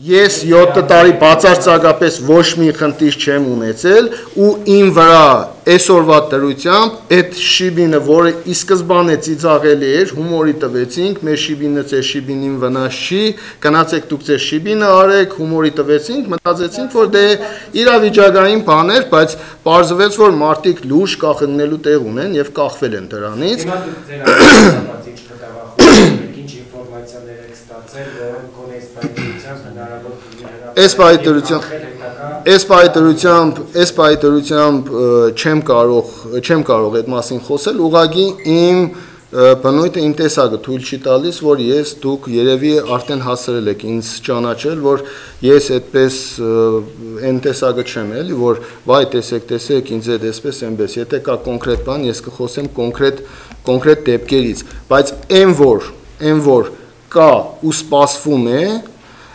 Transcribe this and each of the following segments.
Ես 7 տարի բացարձակապես ոչ մի խնդիր չեմ ունեցել ու իմ վրա այսօրվա դրությամբ այդ շիբինը, որը ի սկզբանե ծիծաղելի էր, հումորի տվեցինք, մեր շիբինը ձեր շիբինին վնաս չի, գնացեք դուք ձեր շիբինը արեք, հումորի տվեցինք, մտածեցինք, որ դե իրավիճակային բան էր, բայց պարզվեց, որ մարդիկ լուրջ կախնելու տեղ ունեն եւ կախվել են դրանից։ Այս պայտրությամբ չեմ կարող այդ մասին խոսել, ուղղակի իմ բնույթը իմ տեսակը թույլ չի տալիս, որ դուք երևի արդեն հասցրել եք ինձ ճանաչել, որ ես այդպես այն տեսակը չեմ էլի, որ վայ տեսեք ինձ հետ էսպես այնպես, եթե կա կոնկրետ բան, ես կխոսեմ կոնկրետ դեպքերից, բայց այն որ կա ու սպասվում է,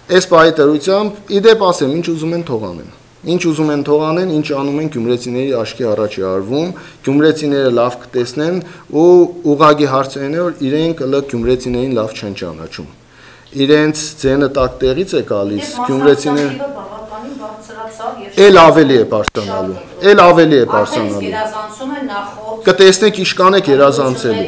այս պայտրությամբ իդեպ ասեմ, ինչ ուզում են թողանեն։ Ինչ ուզում են թողանեն, ինչ անում են գյումրեցիների աչքի առաջ է արվում, գյումրեցիները լավ կտեսնեն ու ուղղակի հարցերն է, որ իրենք գյումրեցիներին լավ չեն ճանաչում։ Իրենց ձենը տակ տեղից է գալիս, գյումրեցիները էլ ավելի է բարձրանալու։ Կտեսնեք իշքան է գերազանցելու։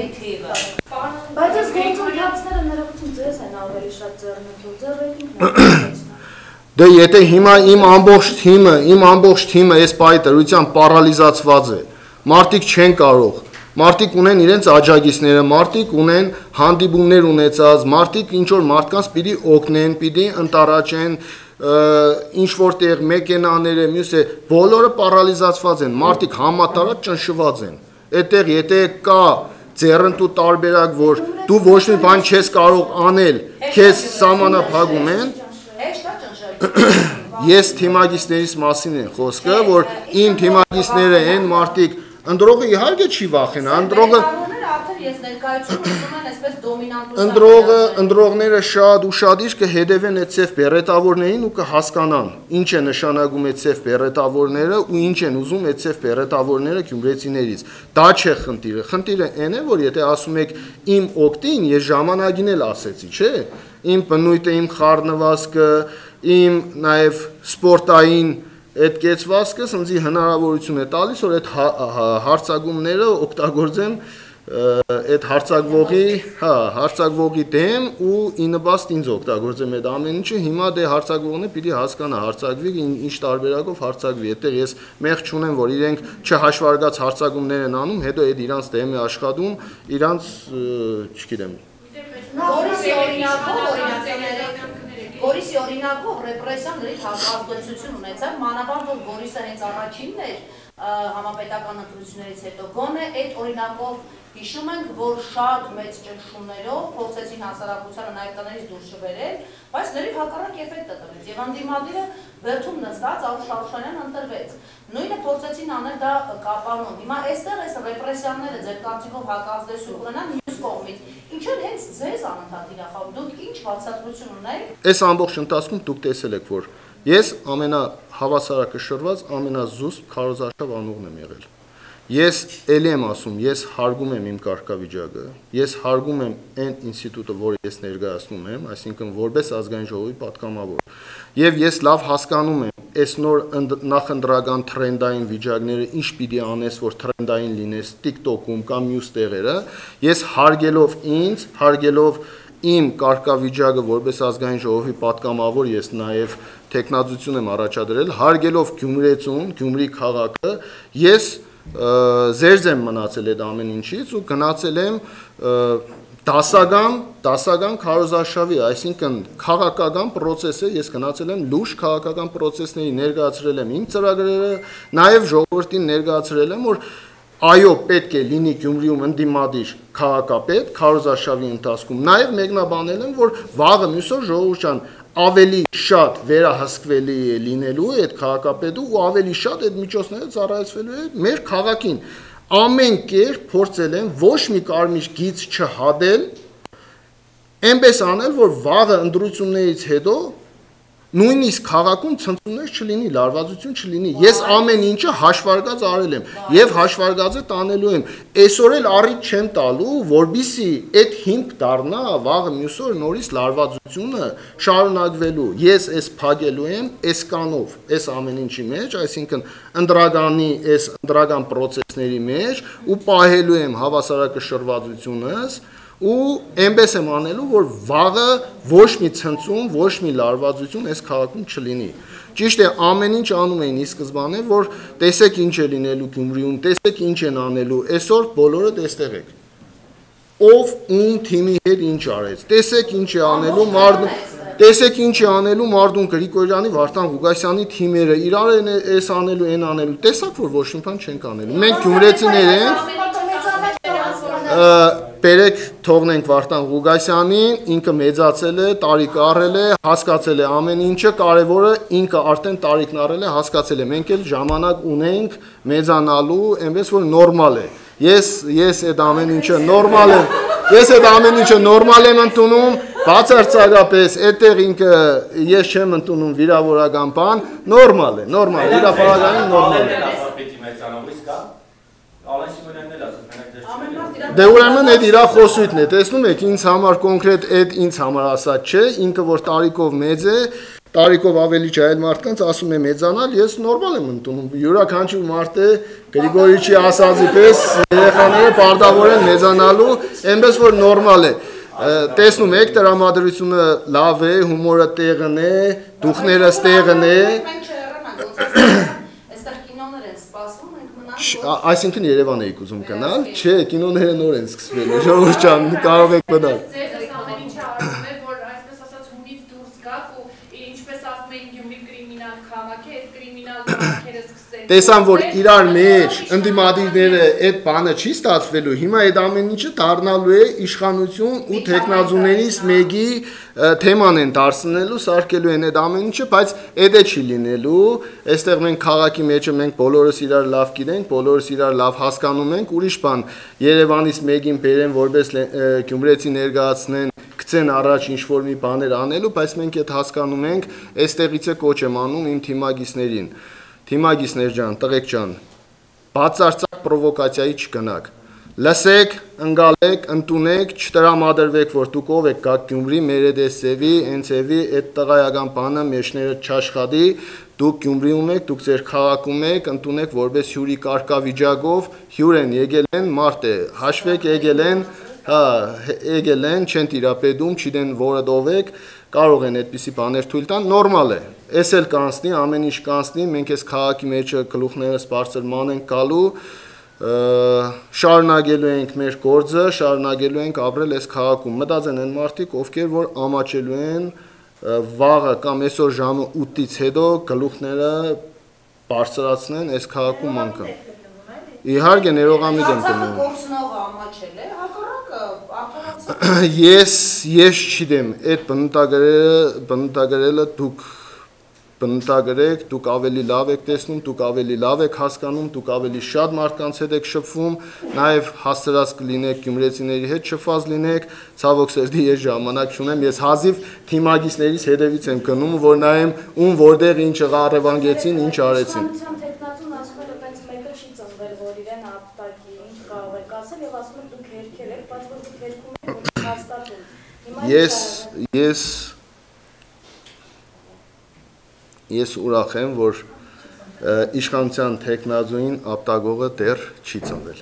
Դե եթե հիմա իմ ամբողջ թիմը այս պայտրությամբ պարալիզացված է, մարդիկ չեն կարող, մարդիկ ունեն իրենց աջակիցները, մարդիկ ունեն հանդիպումներ ունեցած, մարդիկ ինչ-որ մարդկանց պիտի օգնեն, պիտի ընտարաճեն, ինչ-որտեղ մեքենաները, մյուսը, բոլորը պարալիզացված են, մարդիկ համատարած ճնշված են, այդտեղ եթե կա ձեռնտու տարբերակ, որ դու ոչ մի բան չես կարող անել, քեզ սահմանափակում են, ես թիմագիստերիս մասին են խոսքը, որ իմ թիմագիստները են մարդիկ, ընդրողը իհարկե չի վախենա, ընդրողները շատ ու շատ իր կհետևեն այդ ծև բերետավորներին ու կհասկանան, ինչ է նշանակում այդ ծև բերետավորները ու ինչ են ուզում այդ ծև բերետավորները գյումրեցիներից, դա չէ խնդիրը, խնդիրը այն է, որ եթե ասում եք իմ օգտին, ես ժամանակին էլ ասեցի, չէ, իմ բնույթը, իմ խառնվածքը, իմ նաև սպորտային այդ կեցվածքը ինձ հնարավորություն է տալիս, որ այդ հարցակումները օգտագործեմ այդ հարցակվողի դեմ ու ի նպաստ ինձ օգտագործեմ այդ ամեն ինչը, հիմա դե հարցակվողն է պիտի հասկանա հարցակվի, ինչ տարբերակով հարցակվի, այդտեղ ես մեղք չունեմ, որ իրենք չհաշվարկած հարցակումներ են անում, հետո այդ իրանց դեմ է աշխատում, իրանց, չգիտեմ, Գորիսի օրինակով ռեպրեսիան լրիվ ազդեցություն ունեցավ, մանավանդ որ Գորիսը հենց առաջինն էր համապետական ընտրություններից հետո, գոնե այդ օրինակով հիշում ենք, որ շատ մեծ ճնշումներով փորձեցին հասարակությանը նաև տներից դուրս չբերել, բայց լրիվ հակառակ էֆեկտը տվեց եւ անդիմադիրը վերջում նստած Արուշ Արուշանյան ընտրվեց։ Նույնը փորձեցին անել դա Կապանում։ Հիմա այստեղ այս ռեպրեսիաները ձեր կարծիքով հակազդեցություն ունենան մյուս կողմից։ Ինչու հենց ձեզ անընդհատ իրախավ, դուք ինչ բացատրություն ունեք։ Այս ամբողջ ընթացքում դուք տեսել եք, որ ես ամենահավասարակշռված, ամենազուսպ քարոզարշավ անուղն եմ եղել։ Ես էլի եմ ասում, ես հարգում եմ իմ կարգավիճակը, ես հարգում եմ այն ինստիտուտը, որը ես ներկայացնում եմ, այսինքն որպես ազգային ժողովի պատգամավոր։ Եվ ես լավ հասկանում եմ այս նոր նախընտրական թրենդային վիճակները, ինչ պիտի անես, որ թրենդային լինես TikTok-ում կամ մյուս տեղերը, ես հարգելով ինձ, հարգելով իմ կարգավիճակը որպես ազգային ժողովի պատգամավոր, ես նաև տեխնազություն եմ առաջադրել, հարգելով Գյումրեցուն, Գյումրի քաղաքը, ես զերծ եմ մնացել այդ ամեն ինչից ու գնացել եմ դասական քարոզարշավի, այսինքն քաղաքական process-ը ես գնացել եմ լուրջ քաղաքական process-ների ներկայացրել եմ իմ ծրագրերը, նաև ժողովրդին ներկայացրել եմ, որ այո, պետք է լինի Գյումրիում ընդդիմադիր քաղաքապետ քարոզարշավի ընթացքում, նաև մեկնաբանել եմ, որ վաղը մյուսօր ժողովուրդյան ավելի շատ վերահսկվելի է լինելու այդ քաղաքապետը ու ավելի շատ այդ միջոցները ծառայեցվելու է մեր քաղաքին։ Ամեն կերպ փորձել են ոչ մի կարմիր գիծ չհատել, այնպես անել, որ վաղը ընտրություններից հետո Նույնիսկ քաղաքում ցնցումներ չլինի, լարվածություն չլինի։ Ես ամեն ինչը հաշվարկած արել եմ եւ հաշվարկածը տանելու եմ։ Այսօր էլ առիթ չեմ տալու, որբիսի այդ հիմք դառնա վաղը մյուս օր նորից լարվածությունը շարունակվելու։ Ես այս փակելու եմ այս կանով, այս ամեն ինչի մեջ, այսինքն ընդրականի այս ընդրական process-ների մեջ ու պահելու եմ հավասարակշռվածությունս ու այնպես եմ անելու, որ վաղը ոչ մի ցնցում, ոչ մի լարվածություն այս քաղաքում չլինի։ Ճիշտ է, ամեն ինչ անում էին ի սկզբանե, որ տեսեք ինչ է լինելու Գյումրիում, տեսեք ինչ են անելու, այսօր բոլորը տեստեղ եք։ Ով ում թիմի հետ ինչ արեց, տեսեք ինչ է անելու Մարդուն, տեսեք ինչ է անելու Մարդուն Գրիգորյանի, Վարդան Ղուկասյանի թիմերը, իրար են այս անելու, այն անելու, տեսակ որ ոչ մի բան չենք անելու։ Մենք գյումրեցիներ ենք, Բերեք թողնենք Վարդան Ղուկասյանին, ինքը մեծացել է, տարիք առել է, հասկացել է ամեն ինչը, կարևորը ինքը արդեն տարիքն առել է, հասկացել է, մենք էլ ժամանակ ունենք մեծանալու, այնպես որ նորմալ է։ Ես այդ ամեն ինչը նորմալ եմ, ես այդ ամեն ինչը նորմալ եմ ընդունում, բացարձակապես այդտեղ ինքը ես չեմ ընդունում վիրավորական բան, նորմալ է, իրապարականին նորմալ է։ Դե ուրեմն այդ իր խոսույթն է, տեսնում եք, ինձ համար կոնկրետ այդ ինձ համար ասած չէ, ինքը որ տարիքով մեծ է, տարիքով ավելի ջահել մարդկանց ասում է մեծանալ, ես նորմալ եմ ընդունում, յուրաքանչյուր մարդ է Գրիգորիչի ասածի պես երեխաները պարտավոր են մեծանալու, այնպես որ նորմալ է։ Տեսնում եք, տրամադրությունը լավ է, հումորը տեղն է, դուխները տեղն է։ Այսինքն Երևան էիք ուզում գնալ, չէ, կինոները նոր են սկսվել, ժողովուրդ ջան, կարող եք մնալ։ Ձեզ ամեն ինչը ասում է, որ այսպես ասած հունից դուրս գաք ու ինչպես ասում էին Գյումրի կրիմինալ քաղաք է, այդ կրիմինալ քաղաքերը սկսեն։ Տեսան, որ իրար մեջ ընդդիմադիրները այդ բանը չի ստացվելու, հիմա այդ ամեն ինչը դառնալու է իշխանություն ու տեխնազուներից մեկի թեման են դարձնելու, սարքելու են այդ ամեն ինչը, բայց այդ է չի լինելու, այստեղ մենք քաղաքի մեջը մենք բոլորս իրար լավ գիտենք, բոլորս իրար լավ հասկանում ենք, ուրիշ բան Երևանից մեկին բերեն, որպես գյումրեցի ներկայացնեն, գցեն առաջ ինչ-որ մի բաներ անելու, բայց մենք այդ հասկանում ենք, այստեղից է կոչ եմ անում իմ թիմագիսներին, թիմագիսներ ջան, տղեկ ջան, բացարձակ պրովոկացիայի չգնաք, լսեք, ընկալեք, ընդունեք, չտրամադրվեք, որ դուք ով եք գաք Գյումրի, Մերեդեսևի, Էնցևի, այդ տղայական բանը մեջները չաշխատի, դուք Գյումրիում եք, դուք ձեր քաղաքում եք, ընդունեք որպես հյուրի կարգավիճակով, հյուր են եկել են, մարդ է, հաշվեք եկել են, չեն տիրապետում, չգիտեն որը ով եք, կարող են այդպիսի բաներ թույլ տան, նորմալ է, այս էլ կանցնի, ամեն ինչ կանցնի, մենք այս քաղաքի մեջը գլուխներս բարձրման ենք գալու, շարունակելու ենք մեր գործը, շարունակելու ենք ապրել այս քաղաքում, մտածեն են մարդիկ, ովքեր որ ամաչելու են վաղը կամ այսօր ժամը 8-ից հետո գլուխները բարձրացնեն այս քաղաքում անգամ։ Իհարկե ներողամիտ եմ կնում։ Գործնողը ամաչել է, հակառակը Ես չգիտեմ, այդ բնութագրելը դուք բնութագրեք, դուք ավելի լավ եք տեսնում, դուք ավելի լավ եք հասկանում, դուք ավելի շատ մարդկանց հետ եք շփվում, նաև հասցրած կլինեք գյումրեցիների հետ շփված լինեք, ցավոք սրտի ես ժամանակ չունեմ, ես հազիվ թիմագիսներից հետևից եմ գնում, որ նայեմ ում որտեղ ինչ ղարևանգեցին, ինչ արեցին։ Ես ուրախ եմ, որ իշխանության տեխնազույն ապտագողը դեռ չի ծնվել։